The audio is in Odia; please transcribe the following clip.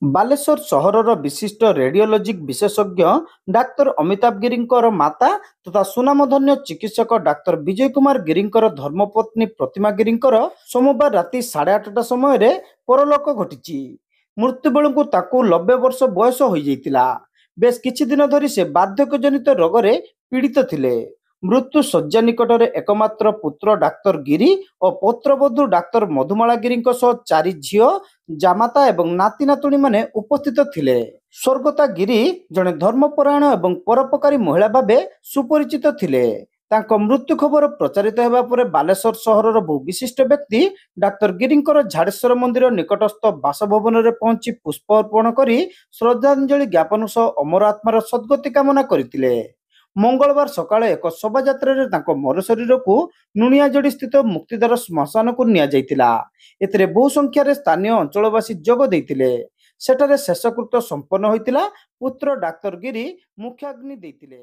ବାଲେଶ୍ୱର ସହରର ବିଶିଷ୍ଟ ରେଡିଓଲୋଜିକ୍ ବିଶେଷଜ୍ଞ ଡାକ୍ତର ଅମିତାଭ ଗିରିଙ୍କର ମାତା ତଥା ସୁନାମଧନ୍ୟ ଚିକିତ୍ସକ ଡାକ୍ତର ବିଜୟ କୁମାର ଗିରିଙ୍କର ଧର୍ମପତ୍ନୀ ପ୍ରତିମା ଗିରିଙ୍କର ସୋମବାର ରାତି 8:30 ସମୟରେ ପରଲୋକ ଘଟିଛି। ମୃତ୍ୟୁ ବେଳକୁ ତାଙ୍କୁ 90 ବର୍ଷ ବୟସ ହୋଇଯାଇଥିଲା। ବେଶ କିଛି ଦିନ ଧରି ସେ ବାର୍ଦ୍ଧକ୍ୟଜନିତ ରୋଗରେ ପୀଡ଼ିତ ଥିଲେ। ମୃତ୍ୟୁ ଶଯ୍ୟା ନିକଟରେ ଏକମାତ୍ର ପୁତ୍ର ଡାକ୍ତର ଗିରି ଓ ପୌତ୍ରବଧୂ ଡାକ୍ତର ମଧୁମାଳା ଗିରିଙ୍କ ସହ 4 ଝିଅ, ଜାମାତା ଏବଂ ନାତି ନାତୁଣୀମାନେ ଉପସ୍ଥିତ ଥିଲେ। ସ୍ୱର୍ଗତା ଗିରି ଜଣେ ଧର୍ମପରାୟଣ ଏବଂ ପରୋପକାରୀ ମହିଳା ଭାବେ ସୁପରିଚିତ ଥିଲେ। ତାଙ୍କ ମୃତ୍ୟୁ ଖବର ପ୍ରଚାରିତ ହେବା ପରେ ବାଲେଶ୍ୱର ସହରର ବହୁ ବିଶିଷ୍ଟ ବ୍ୟକ୍ତି ଡାକ୍ତର ଗିରିଙ୍କର ଝାଡ଼େଶ୍ୱର ମନ୍ଦିର ନିକଟସ୍ଥ ବାସଭବନରେ ପହଞ୍ଚି ପୁଷ୍ପ ଅର୍ପଣ କରି ଶ୍ରଦ୍ଧାଞ୍ଜଳି ଜ୍ଞାପନ ସହ ଅମର ଆତ୍ମାର ସଦ୍ଗତି କାମନା କରିଥିଲେ। ମଙ୍ଗଳବାର ସକାଳେ ଏକ ଶୋଭାଯାତ୍ରାରେ ତାଙ୍କ ମରଶରୀରକୁ ନୁଣିଆଯୋଡ଼ି ସ୍ଥିତ ମୁକ୍ତିଧାର ଶ୍ମଶାନକୁ ନିଆଯାଇଥିଲା। ଏଥିରେ ବହୁ ସଂଖ୍ୟାରେ ସ୍ଥାନୀୟ ଅଞ୍ଚଳବାସୀ ଯୋଗ ଦେଇଥିଲେ। ସେଠାରେ ଶେଷକୃତ୍ୟ ସମ୍ପନ୍ନ ହୋଇଥିଲା। ପୁତ୍ର ଡାକ୍ତର ଗିରି ମୁଖ୍ୟାଗ୍ନି ଦେଇଥିଲେ।